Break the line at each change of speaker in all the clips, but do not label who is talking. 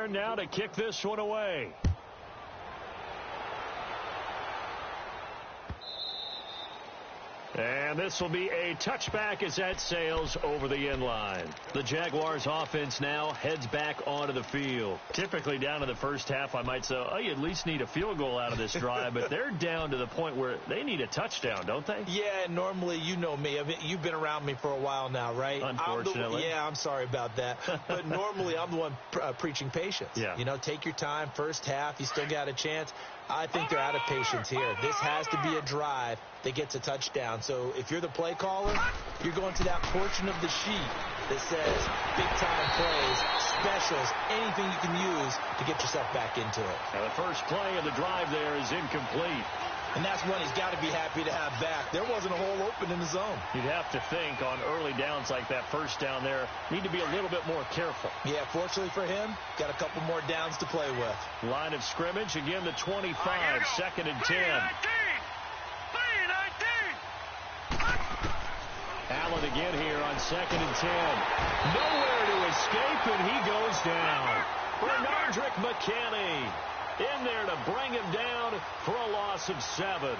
turn now to kick this one away. And this will be a touchback as that sails over the end line. The Jaguars offense now heads back onto the field. Typically down in the first half, I might say, oh, you at least need a field goal out of this drive, but they're down to the point where they need a touchdown, don't they?
Yeah, normally, you know me. I mean, you've been around me for a while now, right?
Unfortunately.
I'm sorry about that. But normally, I'm the one preaching patience.
Yeah.
You know, take your time. First half, you still got a chance. I think they're out of patience here. This has to be a drive that gets a touchdown. So if you're the play caller, you're going to that portion of the sheet that says big-time plays, specials, anything you can use to get yourself back into it.
Now the first play of the drive there is incomplete.
And that's one he's got to be happy to have back. There wasn't a hole open in the zone.
You'd have to think on early downs like that first down there, need to be a little bit more careful.
Yeah, fortunately for him, got a couple more downs to play with.
Line of scrimmage, again the 25, second and 10. Allen again here on second and 10. Nowhere to escape, and he goes down. Bernardrick McKinney in there to bring him down for a loss of 7.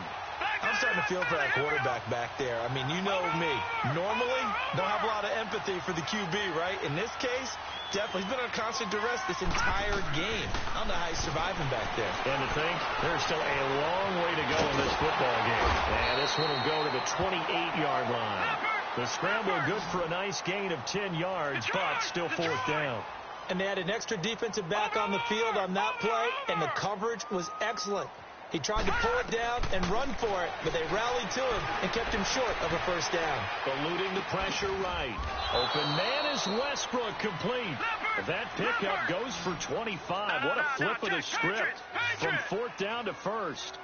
I'm starting to feel for that quarterback back there. I mean, you know me. Normally, don't have a lot of empathy for the QB, right? In this case, definitely. He's been on constant duress this entire game. I don't know how he's surviving back there.
And to think, there's still a long way to go in this football game. And this one will go to the 28-yard line. The scramble good for a nice gain of 10 yards, but still fourth down.
And they had an extra defensive back on the field on that play, and the coverage was excellent. He tried to pull it down and run for it, but they rallied to him and kept him short of a first down.
Eluding the pressure right. Open man is Westbrook, complete. That pickup goes for 25. What a flip of the script from fourth down to first.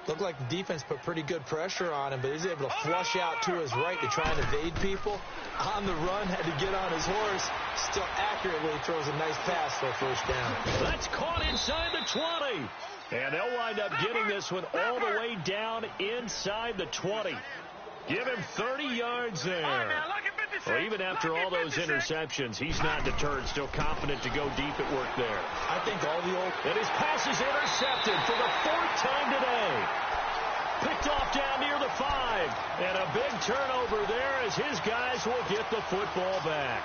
Looked like the defense put pretty good pressure on him, but he's able to flush out to his right to try and evade people. On the run, had to get on his horse. Still accurately throws a nice pass for a first down.
That's caught inside the 20. And they'll wind up getting this one all the way down inside the 20. Give him 30 yards there. Well, even after all those interceptions, he's not deterred, still confident to go deep at work there.
I think all the old...
And his pass is intercepted for the fourth time today. Picked off down near the 5. And a big turnover there as his guys will get the football back.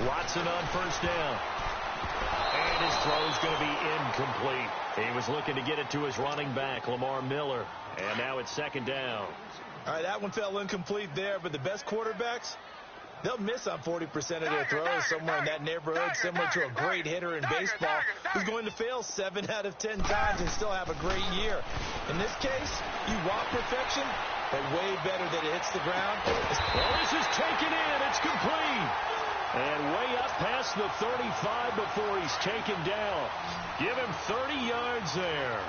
Watson on first down. And his throw is going to be incomplete. He was looking to get it to his running back, Lamar Miller. And now it's second down.
All right, that one fell incomplete there, but the best quarterbacks, they'll miss on 40% of their throws somewhere in that neighborhood, similar to a great hitter in baseball who's going to fail 7 out of 10 times and still have a great year. In this case, you want perfection, but way better that it hits the ground.
Well, this is taken in. It's complete. And way up past the 35 before he's taken down. Give him 30 yards there.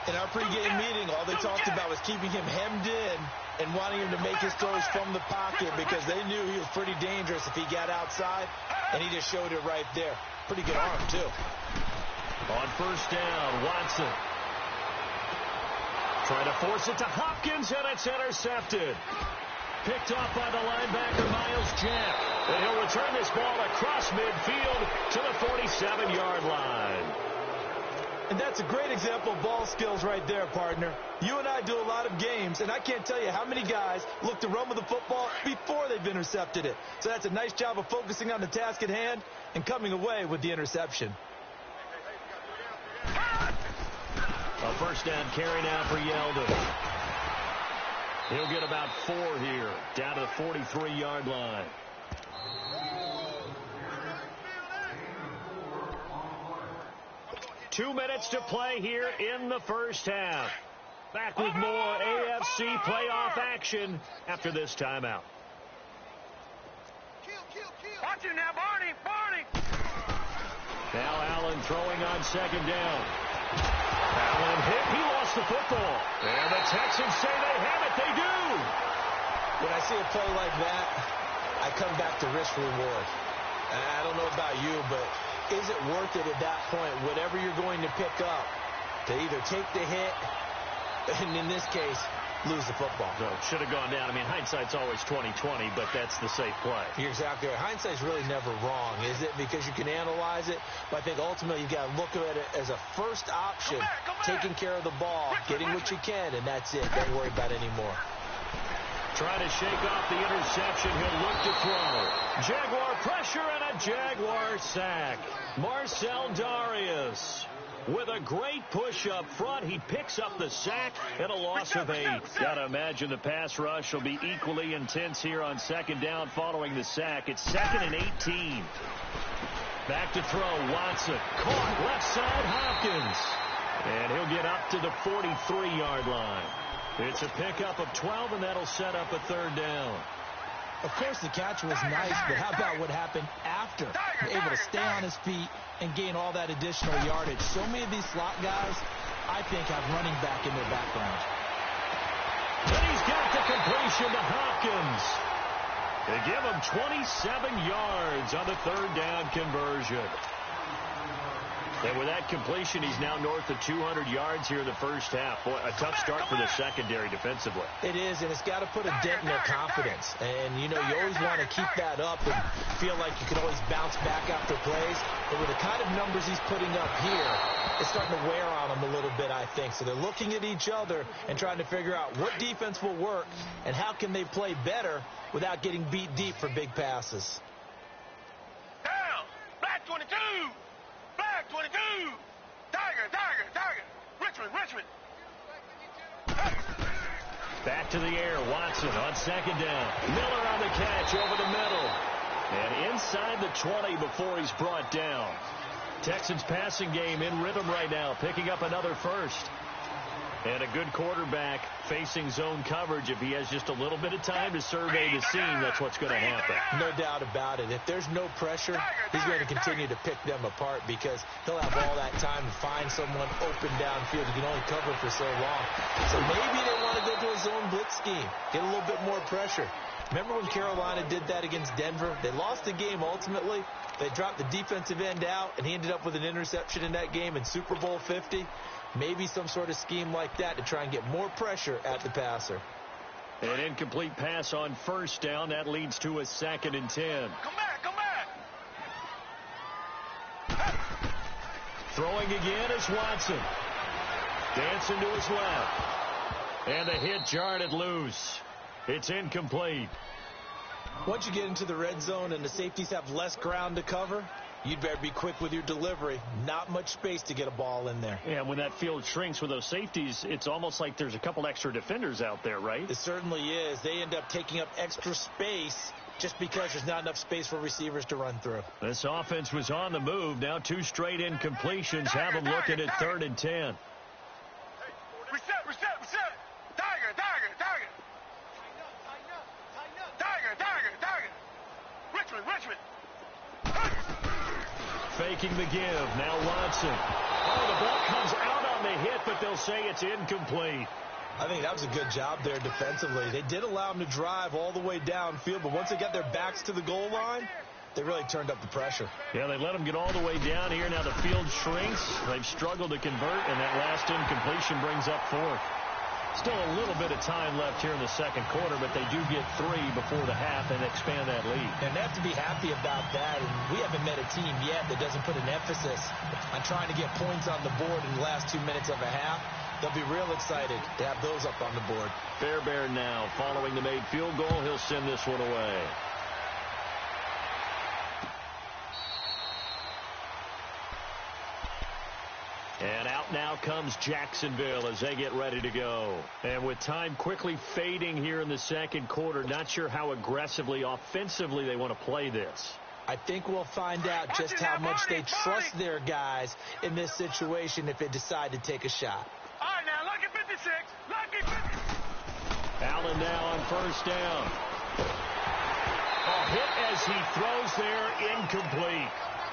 In our pregame meeting, all they talked about was keeping him hemmed in and wanting him to make his throws from the pocket because they knew he was pretty dangerous if he got outside, and he just showed it right there. Pretty good arm, too.
On first down, Watson. Trying to force it to Hopkins, and it's intercepted. Picked off by the linebacker, Miles Jack. And he'll return this ball across midfield to the 47-yard line.
And that's a great example of ball skills right there, partner. You and I do a lot of games, and I can't tell you how many guys look to run with the football before they've intercepted it. So that's a nice job of focusing on the task at hand and coming away with the interception.
A first down carry now for Yeldon. He'll get about 4 here, down to the 43-yard line. Two minutes to play here in the first half. Back with more AFC playoff action after this timeout.
Watch it now, Barney.
Now Allen throwing on second down. Allen hit. He lost the football. And the Texans say they have it. They do.
When I see a play like that, I come back to risk reward. I don't know about you, but is it worth it at that point, whatever you're going to pick up, to either take the hit And in this case, lose the football.
So should have gone down. I mean, hindsight's always 20/20, but that's the safe play.
You're exactly right. Hindsight's really never wrong, is it? Because you can analyze it, but I think ultimately you got to look at it as a first option, taking care of the ball, getting what you can, and that's it. Don't worry about it anymore.
Trying to shake off the interception. He'll look to throw. Jaguar pressure and a Jaguar sack. Marcel Darius with a great push up front. He picks up the sack and a loss of 8. Got to imagine the pass rush will be equally intense here on second down following the sack. It's 2nd and 18. Back to throw. Watson caught left side. Hopkins. And he'll get up to the 43-yard line. It's a pickup of 12, and that'll set up a 3rd down.
Of course, the catch was nice, but how about what happened after? Able to stay on his feet and gain all that additional yardage. So many of these slot guys, I think, have running back in their background.
And he's got the completion to Hopkins. They give him 27 yards on the 3rd down conversion. And with that completion, he's now north of 200 yards here in the first half. Boy, a tough start for the secondary defensively.
It is, and it's got to put a dent in their confidence. And, you know, you always want to keep that up and feel like you can always bounce back after plays. But with the kind of numbers he's putting up here, it's starting to wear on them a little bit, I think. So they're looking at each other and trying to figure out what defense will work and how can they play better without getting beat deep for big passes.
Down. Black 22. Black 22. Tiger. Richmond.
Back to the air. Watson on 2nd down. Miller on the catch over the middle. And inside the 20 before he's brought down. Texans passing game in rhythm right now, picking up another first. And a good quarterback facing zone coverage. If he has just a little bit of time to survey the scene, that's what's going to happen.
No doubt about it. If there's no pressure, he's going to continue to pick them apart because he'll have all that time to find someone open downfield. He can only cover for so long. So maybe they want to go to a zone blitz scheme, get a little bit more pressure. Remember when Carolina did that against Denver? They lost the game ultimately. They dropped the defensive end out, and he ended up with an interception in that game in Super Bowl 50. Maybe some sort of scheme like that to try and get more pressure at the passer.
An incomplete pass on 1st down. That leads to a 2nd and 10.
Come back.
Throwing again is Watson. Dancing to his left. And the hit jarred it loose. It's incomplete.
Once you get into the red zone and the safeties have less ground to cover, you'd better be quick with your delivery. Not much space to get a ball in there.
Yeah, when that field shrinks with those safeties, it's almost like there's a couple extra defenders out there, right?
It certainly is. They end up taking up extra space just because there's not enough space for receivers to run through.
This offense was on the move. Now 2 straight incompletions have them looking at 3rd and 10.
Reset. Tiger. Richmond.
Faking the give. Now Watson. Oh, the ball comes out on the hit, but they'll say it's incomplete.
I think that was a good job there defensively. They did allow them to drive all the way downfield, but once they got their backs to the goal line, they really turned up the pressure.
Yeah, they let them get all the way down here. Now the field shrinks. They've struggled to convert, and that last incompletion brings up 4th. Still a little bit of time left here in the 2nd quarter, but they do get 3 before the half and expand that lead.
And they have to be happy about that. And we haven't met a team yet that doesn't put an emphasis on trying to get points on the board in the last 2 minutes of a half. They'll be real excited to have those up on the board.
Fairbairn now following the made field goal. He'll send this one away. And out now comes Jacksonville as they get ready to go. And with time quickly fading here in the 2nd quarter, not sure how aggressively, offensively they want to play this.
I think we'll find out just how much they trust their guys in this situation if they decide to take a shot.
All right, now, lucky 56. Lucky 50.
Allen now on 1st down. A hit as he throws there, incomplete.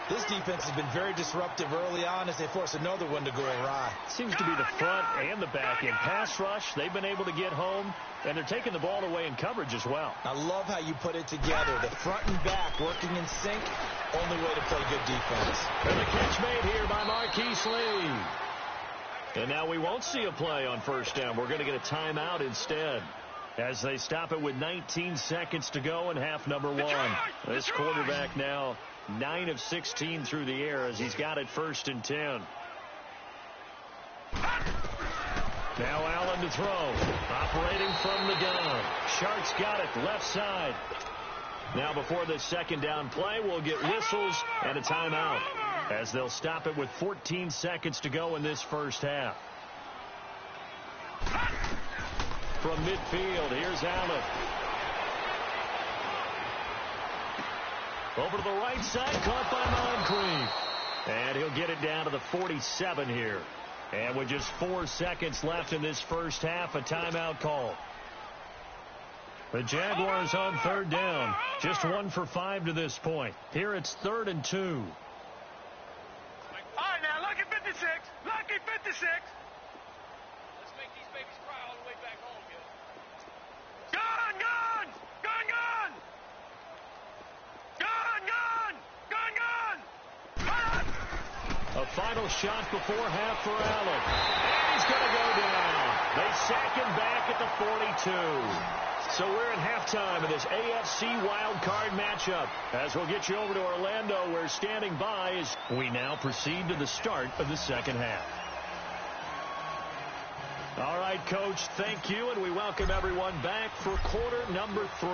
This defense has been very disruptive early on as they force another one to go awry.
Seems to be the front and the back end. Pass rush, they've been able to get home, and they're taking the ball away in coverage as well.
I love how you put it together. The front and back working in sync, only way to play good defense.
And the catch made here by Marquise Lee. And now we won't see a play on first down. We're going to get a timeout instead, as they stop it with 19 seconds to go in half number one. This quarterback now 9 of 16 through the air as he's got it 1st and 10. Now Allen to throw. Operating from the gun. Shark's got it left side. Now before this second down play, we'll get whistles and a timeout, as they'll stop it with 14 seconds to go in this first half. From midfield, here's Allen. Over to the right side, caught by Moncrief. And he'll get it down to the 47 here. And with just 4 seconds left in this first half, a timeout call. The Jaguars on 3rd down. Just 1 for 5 to this point. Here it's 3rd and 2.
All right, now, lucky 56. Lucky 56. Let's make these babies cry all the way back home, yo. Gun, gun! Gun, gun! Gun, gun! Gun, gun! Gun!
A final shot before half for Allen. And he's going to go down. They sack him back at the 42. So we're at halftime of this AFC wildcard matchup, as we'll get you over to Orlando, where standing by is we now proceed to the start of the second half. All right, Coach, thank you, and we welcome everyone back for quarter number 3.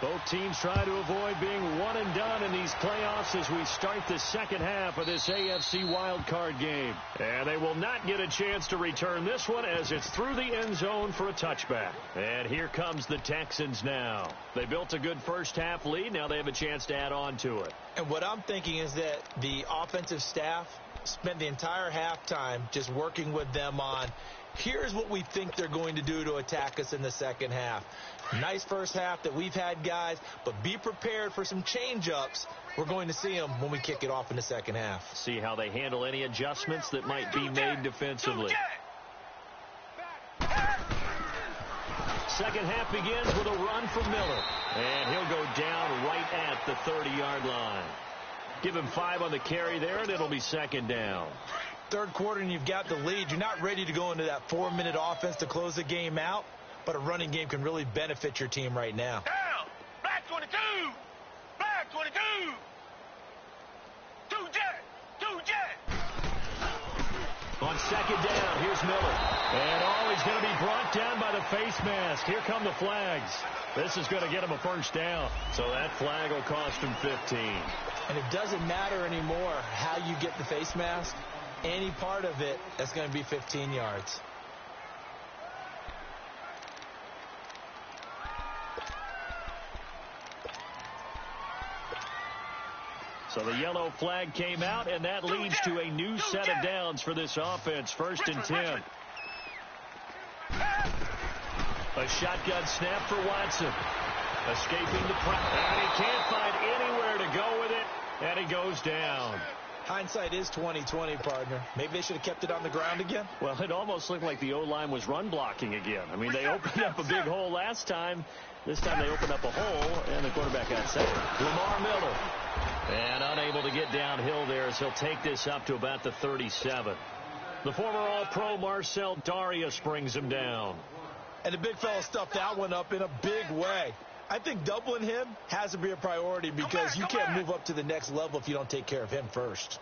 Both teams try to avoid being one and done in these playoffs as we start the second half of this AFC wildcard game. And they will not get a chance to return this one, as it's through the end zone for a touchback. And here comes the Texans now. They built a good first half lead. Now they have a chance to add on to it.
And what I'm thinking is that the offensive staff spent the entire halftime just working with them on, here's what we think they're going to do to attack us in the second half. Nice first half that we've had, guys, but be prepared for some change-ups. We're going to see them when we kick it off in the second half.
See how they handle any adjustments that might be made defensively. Second half begins with a run from Miller, and he'll go down right at the 30-yard line. Give him 5 on the carry there, and it'll be second down.
Third quarter and you've got the lead. You're not ready to go into that 4-minute offense to close the game out, but a running game can really benefit your team right now.
Down! Black 22! Black 22! 2 jet! 2 jet!
On second down, here's Miller. And he's going to be brought down by the face mask. Here come the flags. This is going to get him a first down. So that flag will cost him 15.
And it doesn't matter anymore how you get the face mask. Any part of it, that's going to be 15 yards.
So the yellow flag came out, and that leads to a new set of downs for this offense. 1st and 10. A shotgun snap for Watson. Escaping the pressure. And he can't find anywhere to go with it, and he goes down.
Hindsight is 20/20, partner. Maybe they should have kept it on the ground again.
Well, it almost looked like the O-line was run blocking again. I mean, they opened up a big hole last time. This time they opened up a hole, and the quarterback got sacked. Lamar Miller. And unable to get downhill there as he'll take this up to about the 37. The former All-Pro Marcel Darius brings him down.
And the big fella stuffed that one up in a big way. I think doubling him has to be a priority because you can't move up to the next level if you don't take care of him first.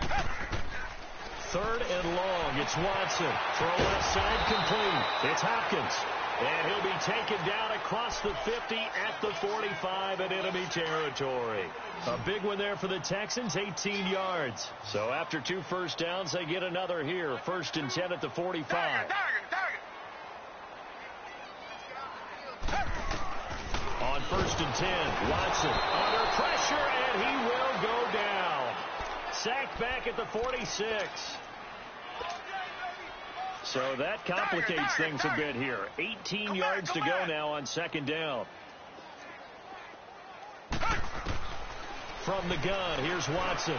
3rd and long. It's Watson. Throw left side complete. It's Hopkins. And he'll be taken down across the 50 at the 45 in enemy territory. A big one there for the Texans, 18 yards. So after 2 first downs, they get another here. 1st and 10 at the 45. On 1st and 10, Watson under pressure, and he will go down. Sacked back at the 46. So that complicates things a bit here. 18 yards to go now on 2nd down. From the gun, here's Watson.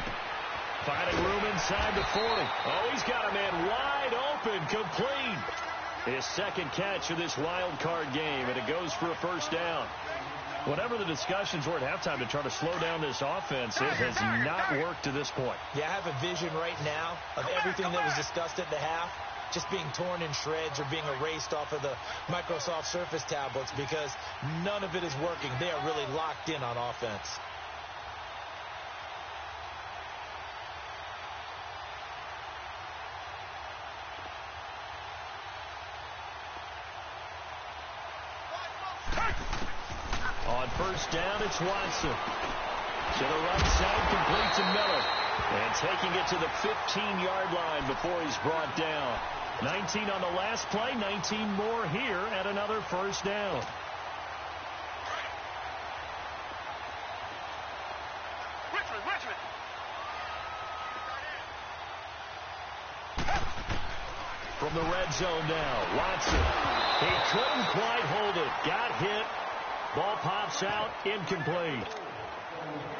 Finding room inside the 40. Oh, he's got a man wide open, complete. His 2nd catch of this wild card game, and it goes for a first down. Whatever the discussions were at halftime to try to slow down this offense, it has not worked to this point.
Yeah, I have a vision right now of everything that was discussed at the half just being torn in shreds or being erased off of the Microsoft Surface tablets because none of it is working. They are really locked in on offense.
On first down, it's Watson. To the right side, complete to Miller. And taking it to the 15-yard line before he's brought down. 19 on the last play, 19 more here at another first down.
Richmond.
From the red zone now, Watson. He couldn't quite hold it. Got hit. Ball pops out, incomplete.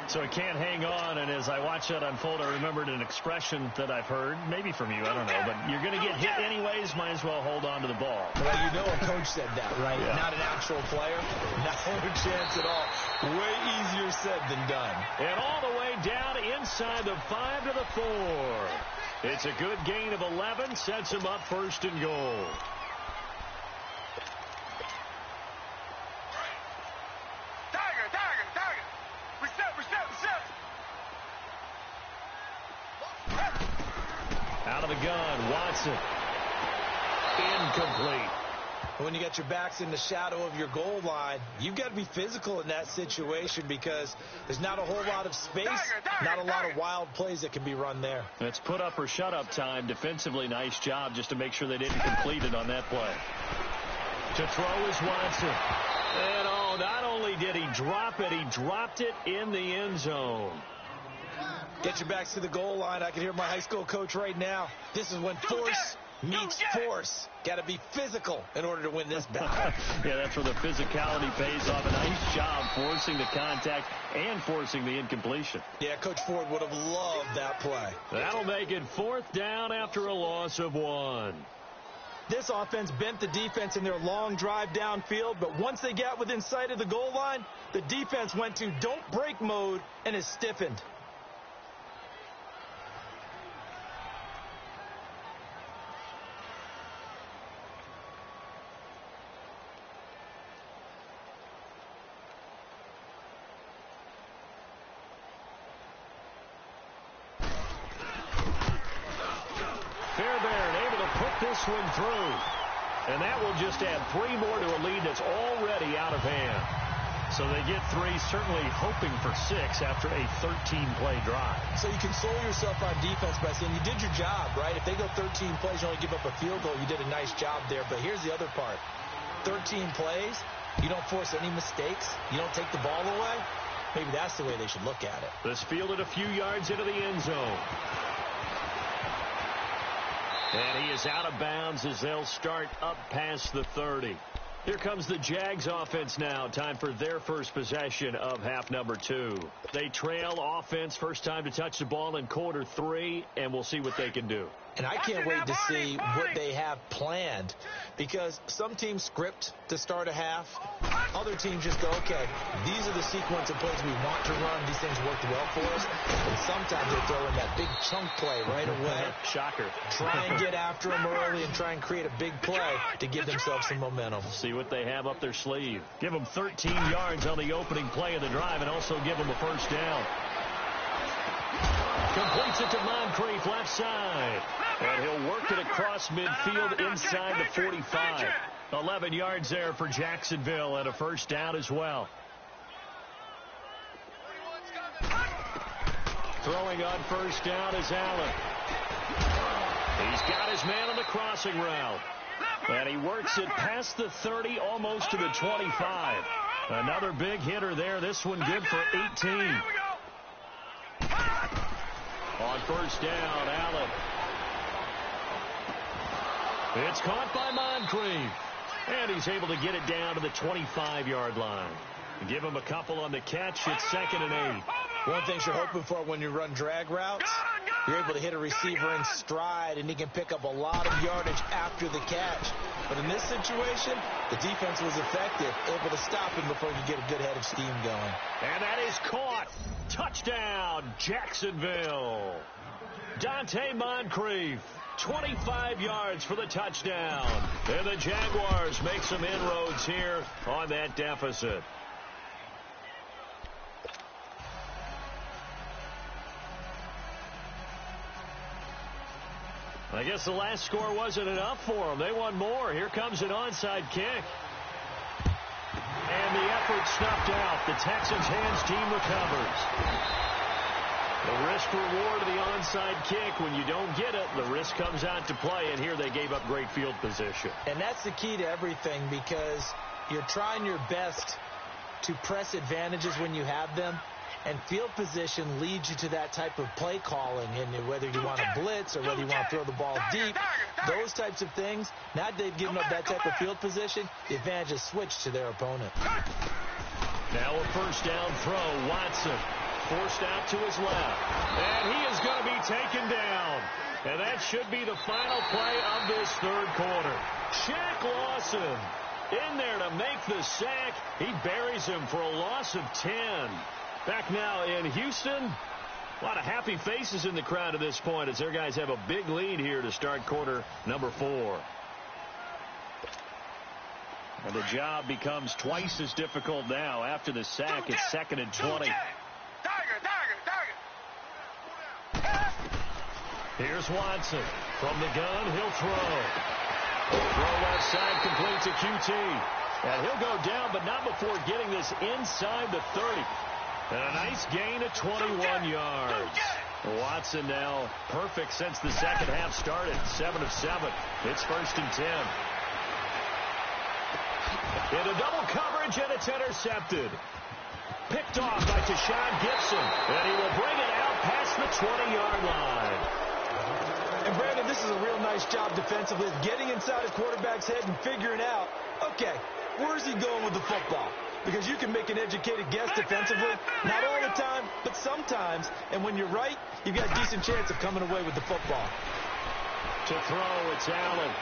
So he can't hang on, and as I watch that unfold, I remembered an expression that I've heard, maybe from you, I don't know, but you're going to get hit anyways, might as well hold on to the ball.
Well, you know a coach said that, right?
Yeah.
Not an actual player. No chance at all. Way easier said than done.
And all the way down inside the 5 to the 4. It's a good gain of 11, sets him up first and goal. Out of the gun, Watson. Incomplete.
When you got your backs in the shadow of your goal line, you've got to be physical in that situation because there's not a whole lot of space, not a lot of wild plays that can be run there.
It's put up or shut up time. Defensively, nice job just to make sure they didn't complete it on that play. To throw is Watson. And oh, not only did he drop it, he dropped it in the end zone.
Get your backs to the goal line. I can hear my high school coach right now. This is when force meets force. Got to be physical in order to win this battle.
Yeah, that's where the physicality pays off. A nice job forcing the contact and forcing the incompletion.
Yeah, Coach Ford would have loved that play.
That'll make it 4th down after a loss of 1.
This offense bent the defense in their long drive downfield, but once they got within sight of the goal line, the defense went to don't break mode and is stiffened.
This one through. And that will just add 3 more to a lead that's already out of hand. So they get 3, certainly hoping for 6 after a 13-play drive.
So you console yourself on defense by saying you did your job, right? If they go 13 plays, you only give up a field goal, you did a nice job there. But here's the other part. 13 plays, you don't force any mistakes, you don't take the ball away. Maybe that's the way they should look at it.
This fielded a few yards into the end zone. And he is out of bounds as they'll start up past the 30. Here comes the Jags offense now. Time for their first possession of half number 2. They trail offense, first time to touch the ball in quarter 3, and we'll see what they can do.
And I can't wait to see what they have planned because some teams script to start a half. Other teams just go, okay, these are the sequence of plays we want to run. These things worked well for us. And sometimes they throw in that big chunk play right away.
Shocker.
Try and get after them early and try and create a big play to give themselves some momentum.
See what they have up their sleeve. Give them 13 yards on the opening play of the drive and also give them a first down. Completes it to Moncrief left side. And he'll work it across midfield inside the 45. 11 yards there for Jacksonville and a first down as well. Throwing on first down is Allen. He's got his man on the crossing route. And he works it past the 30, almost to the 25. Another big hitter there. This one good for 18. On first down, Allen. It's caught by Moncrief. And he's able to get it down to the 25-yard line. Give him a couple on the catch. It's 2nd and 8.
One thing you're hoping for when you run drag routes, you're able to hit a receiver in stride, and he can pick up a lot of yardage after the catch. But in this situation, the defense was effective, able to stop him before he could get a good head of steam going.
And that is caught. Touchdown, Jacksonville. Dante Moncrief, 25 yards for the touchdown. And the Jaguars make some inroads here on that deficit. I guess the last score wasn't enough for them. They want more. Here comes an onside kick. And the effort snuffed out. The Texans' hands team recovers. The risk-reward of the onside kick, when you don't get it, the risk comes out to play, and here they gave up great field position.
And that's the key to everything, because you're trying your best to press advantages when you have them, and field position leads you to that type of play calling, and whether you want to blitz or whether you want to throw the ball deep, those types of things. Now they've given up that type of field position, the advantage is switched to their opponent.
Now a first down throw. Watson forced out to his left, and he is going to be taken down. And that should be the final play of this third quarter. Shaq Lawson in there to make the sack. He buries him for a loss of 10. Back now in Houston. A lot of happy faces in the crowd at this point as their guys have a big lead here to start quarter number 4. And the job becomes twice as difficult now. After the sack, it's 2nd and 20. Here's Watson. From the gun, he'll throw. Throw left side, complete to QT. And he'll go down, but not before getting this inside the 30. And a nice gain of 21 yards. Watson now perfect since the second half started. 7 of 7. It's 1st and 10. Into double coverage, and it's intercepted. Picked off by Tashawn Gibson. And he will bring it out past the 20-yard line.
And Brandon, this is a real nice job defensively of getting inside a quarterback's head and figuring out, okay, where's he going with the football? Because you can make an educated guess defensively. Not all the time, but sometimes. And when you're right, you've got a decent chance of coming away with the football.
To throw, it's Allen.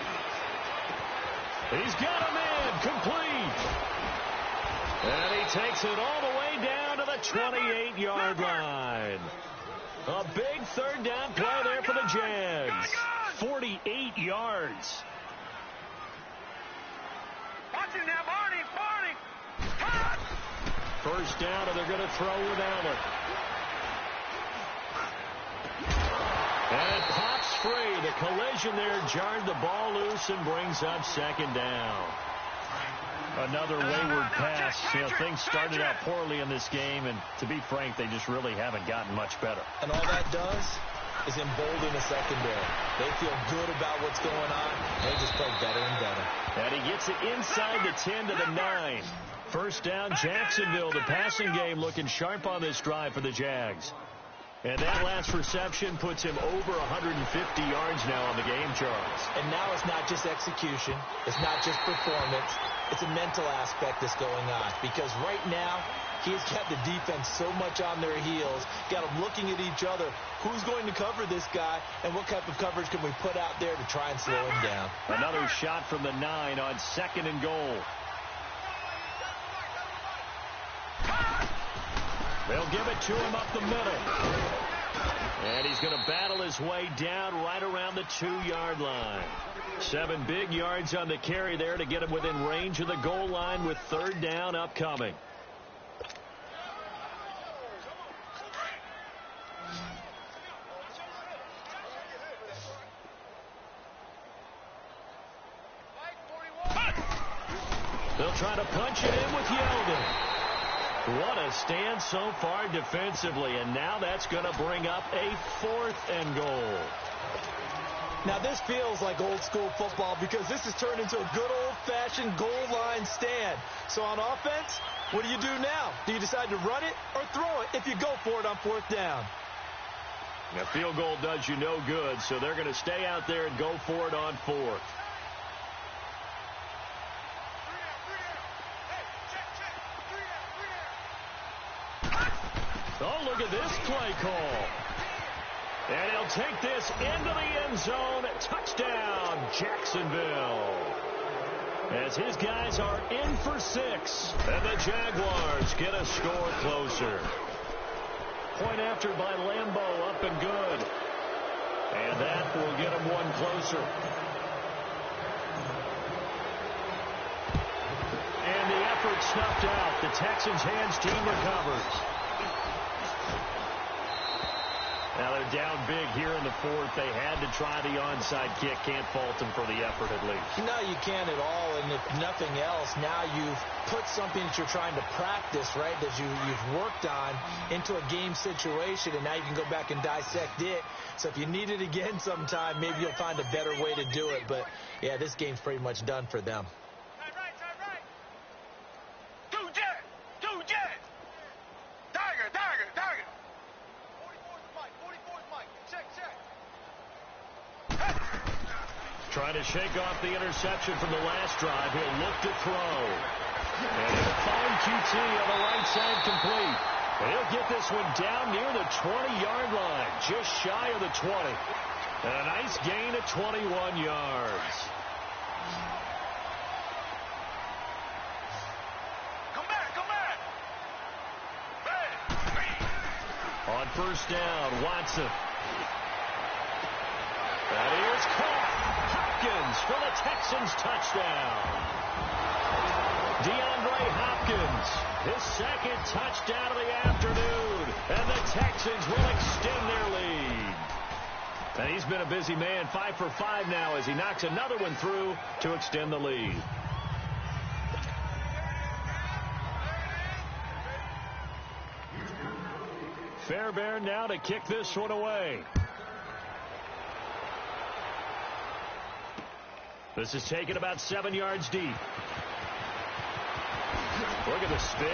He's got him in, complete. And he takes it all the way down to the 28-yard line. A big third down play there for the Jags. 48 yards.
Watch it now, Barney.
First down, and they're going to throw with Allen. And it pops free. The collision there jarred the ball loose and brings up 2nd down. Another wayward pass. You know, things started out poorly in this game, and to be frank, they just really haven't gotten much better.
And all that does is embolden the secondary. They feel good about what's going on. They just play better and better.
And he gets it inside the 10 to the 9. First down, Jacksonville. The passing game looking sharp on this drive for the Jags. And that last reception puts him over 150 yards now on the game, Charles.
And now it's not just execution. It's not just performance. It's a mental aspect that's going on. Because right now, he's got the defense so much on their heels, got them looking at each other. Who's going to cover this guy, and what type of coverage can we put out there to try and slow him down?
Another shot from the 9 on 2nd and goal. They'll give it to him up the middle. And he's going to battle his way down right around the 2-yard line. 7 big yards on the carry there to get him within range of the goal line with 3rd down upcoming. They'll try to punch it in with Yeldon. What a stand so far defensively, and now that's going to bring up a 4th and goal.
Now this feels like old school football because this has turned into a good old-fashioned goal line stand. So on offense, what do you do now? Do you decide to run it or throw it if you go for it on 4th down?
A field goal does you no good, so they're going to stay out there and go for it on 4th. Oh, look at this play call. And he'll take this into the end zone. Touchdown, Jacksonville. as his guys are in for 6. And the Jaguars get a score closer. Point after by Lambeau, up and good. And that will get him one closer. And the effort snuffed out. The Texans' hands team recovers. Now they're down big here in the 4th. They had to try the onside kick. Can't fault them for the effort at least.
No, you can't at all. And if nothing else, now you've put something that you're trying to practice, right, that you've worked on into a game situation, and now you can go back and dissect it. So if you need it again sometime, maybe you'll find a better way to do it. But, yeah, this game's pretty much done for them.
Trying to shake off the interception from the last drive. He'll look to throw. And he'll find QT on the right side complete. And he'll get this one down near the 20-yard line, just shy of the 20. And a nice gain of 21 yards.
Come back.
On first down, Watson. That is caught. Hopkins for the Texans touchdown. DeAndre Hopkins, his second touchdown of the afternoon, and the Texans will extend their lead. And he's been a busy man, 5 for 5 now as he knocks another one through to extend the lead. Fairbairn now to kick this one away. This is taken about 7 yards deep. Look at the spin.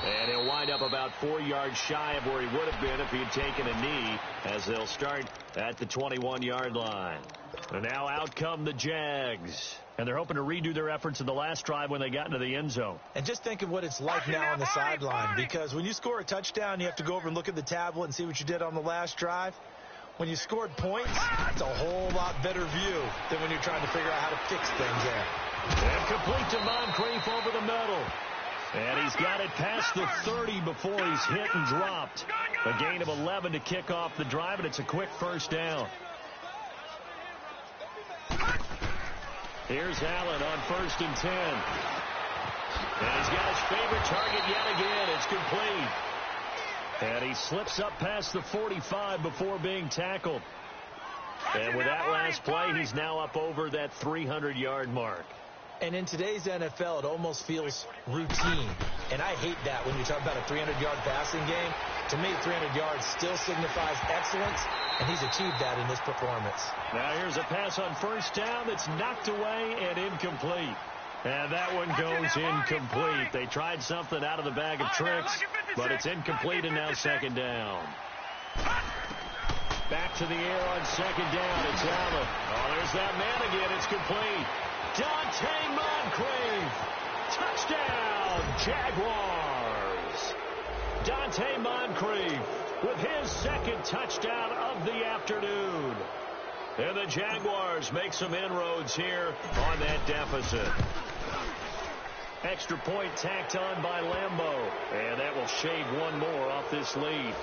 And he'll wind up about 4 yards shy of where he would have been if he had taken a knee, as they'll start at the 21-yard line. And now out come the Jags. And they're hoping to redo their efforts in the last drive when they got into the end zone.
And just think of what it's like now on the sideline, because when you score a touchdown, you have to go over and look at the tablet and see what you did on the last drive. When you scored points, it's a whole lot better view than when you're trying to figure out how to fix things there.
And complete to Moncrief over the middle. And he's got it past the 30 before he's hit and dropped. A gain of 11 to kick off the drive, and it's a quick first down. Here's Allen on 1st and 10. And he's got his favorite target yet again. It's complete. And he slips up past the 45 before being tackled. And with that last play, he's now up over that 300-yard mark.
And in today's NFL, it almost feels routine. And I hate that when you talk about a 300-yard passing game. To me, 300 yards still signifies excellence, and he's achieved that in this performance.
Now here's a pass on first down that's knocked away and incomplete. And that one goes incomplete. They tried something out of the bag of tricks, but it's incomplete and now second down. Back to the air on second down. It's Allen. Oh, there's that man again. It's complete. Dante Moncrief. Touchdown, Jaguars. Dante Moncrief with his second touchdown of the afternoon. And the Jaguars make some inroads here on that deficit. Extra point tacked on by Lambeau. And that will shave one more off this lead.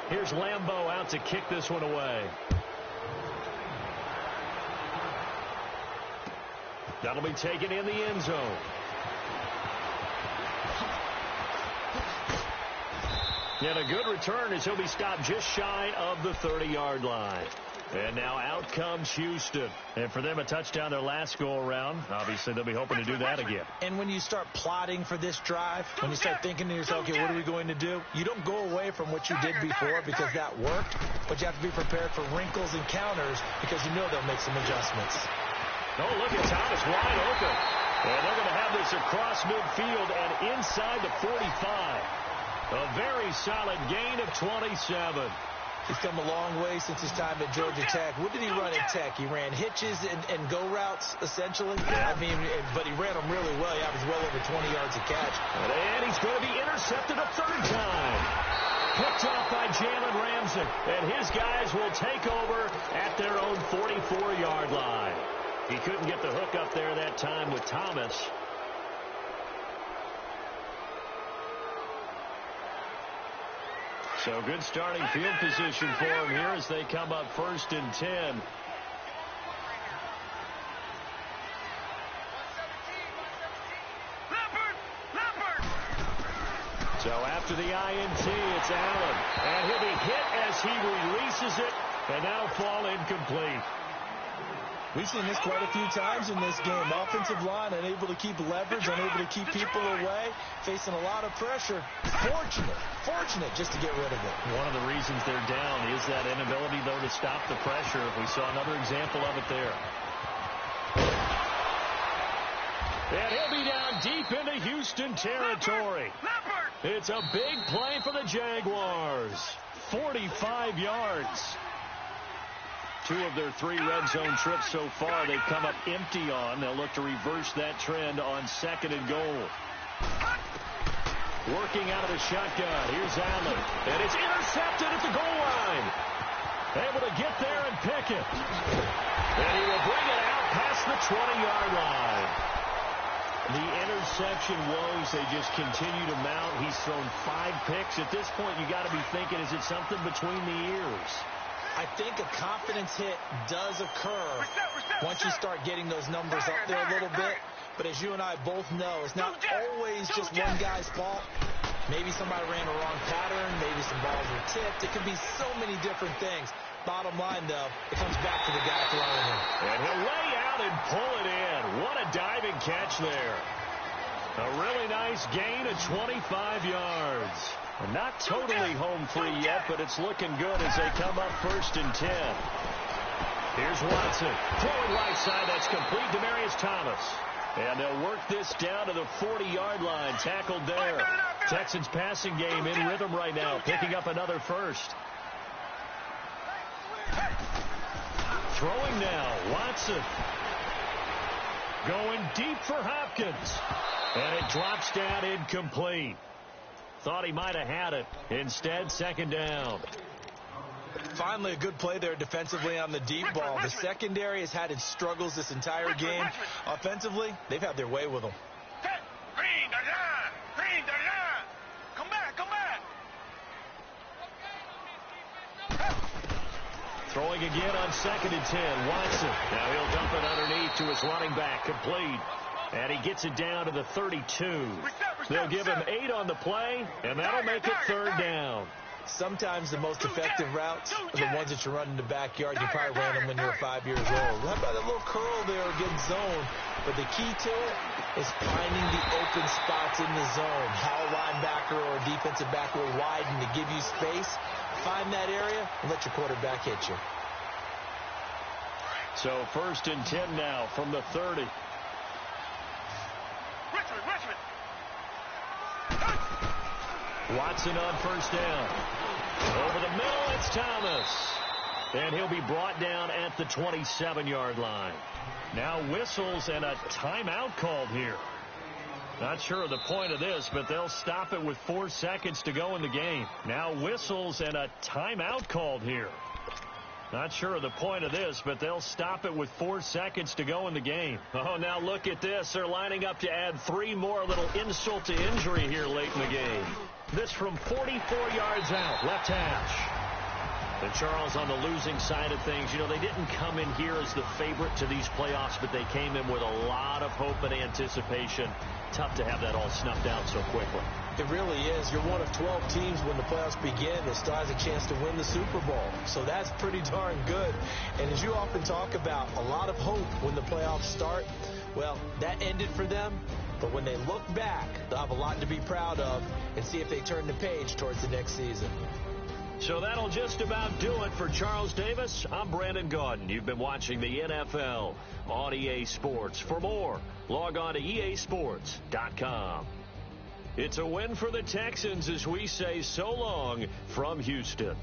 Here's Lambeau out to kick this one away. That'll be taken in the end zone. And a good return as he'll be stopped just shy of the 30-yard line. And now out comes Houston. And for them, a touchdown their last go-around. Obviously, they'll be hoping to do that again.
And when you start plotting for this drive, when you start thinking to yourself, okay, what are we going to do? You don't go away from what you did before because that worked, but you have to be prepared for wrinkles and counters because you know they'll make some adjustments.
Oh, look at Thomas wide open. And they're going to have this across midfield and inside the 45. A very solid gain of 27.
He's come a long way since his time at Georgia Tech. What did he run at Tech? He ran hitches and go routes, essentially.
Yeah.
I mean, but he ran them really well. He averaged well over 20 yards a catch.
And he's going to be intercepted a third time. picked off by Jalen Ramsey. And his guys will take over at their own 44-yard line. He couldn't get the hook up there that time with Thomas. So good starting field position for him here as they come up 1st and 10. So after the INT, it's Allen. And he'll be hit as he releases it, and that'll fall incomplete.
We've seen this quite a few times in this game. Offensive line unable to keep leverage, unable to keep people away, facing a lot of pressure. Fortunate just to get rid of it.
One of the reasons they're down is that inability, though, to stop the pressure. We saw another example of it there. And he'll be down deep into Houston territory. It's a big play for the Jaguars. 45 yards. 2 of their 3 red zone trips so far they've come up empty on. They'll look to reverse that trend on 2nd and goal. Working out of the shotgun. Here's Allen. And it's intercepted at the goal line. Able to get there and pick it. And he will bring it out past the 20-yard line. The interception woes, they just continue to mount. He's thrown 5 picks. At this point, you got to be thinking, is it something between the ears?
I think a confidence hit does occur once you start getting those numbers up there a little bit. But as you and I both know, it's not always just one guy's fault. Maybe somebody ran a wrong pattern. Maybe some balls were tipped. It could be so many different things. Bottom line, though, it comes back to the guy throwing it.
And he'll lay out and pull it in. What a diving catch there. A really nice gain of 25 yards. Not totally home free yet, but it's looking good as they come up 1st and 10. Here's Watson. Throwing right side. That's complete. Demaryius Thomas. And they'll work this down to the 40-yard line. Tackled there. Texans passing game in rhythm right now. Picking up another first. Throwing now. Watson. Going deep for Hopkins. And it drops down incomplete. Thought he might have had it. Instead, 2nd down.
Finally, a good play there defensively on the deep ball. The secondary has had its struggles this entire game. Offensively, they've had their way with them.
Come back.
Throwing again on 2nd and 10. Watson. Now he'll dump it underneath to his running back. Complete. And he gets it down to the 32. They'll give him 8 on the play, and that'll make it 3rd down.
Sometimes the most effective routes are the ones that you run in the backyard. You probably ran them when you were 5 years old. How about that little curl there against zone? But the key to it is finding the open spots in the zone. How a linebacker or a defensive back will widen to give you space. Find that area and let your quarterback hit you.
So 1st and 10 now from the 30.
Richmond.
Watson on 1st down. Over the middle, it's Thomas. And he'll be brought down at the 27-yard line. Now whistles and a timeout called here. Not sure of the point of this, but they'll stop it with 4 seconds to go in the game. Now whistles and a timeout called here. Not sure of the point of this, but they'll stop it with 4 seconds to go in the game. Oh, now look at this. They're lining up to add 3 more, little insult to injury here late in the game. This from 44 yards out, left hash. And Charles on the losing side of things, you know, they didn't come in here as the favorite to these playoffs, but they came in with a lot of hope and anticipation. Tough to have that all snuffed out so quickly.
It really is. You're one of 12 teams when the playoffs begin that still has a chance to win the Super Bowl. So that's pretty darn good. And as you often talk about, a lot of hope when the playoffs start. Well, that ended for them. But when they look back, they'll have a lot to be proud of and see if they turn the page towards the next season.
So that'll just about do it for Charles Davis. I'm Brandon Gaudin. You've been watching the NFL on EA Sports. For more, log on to easports.com. It's a win for the Texans as we say so long from Houston.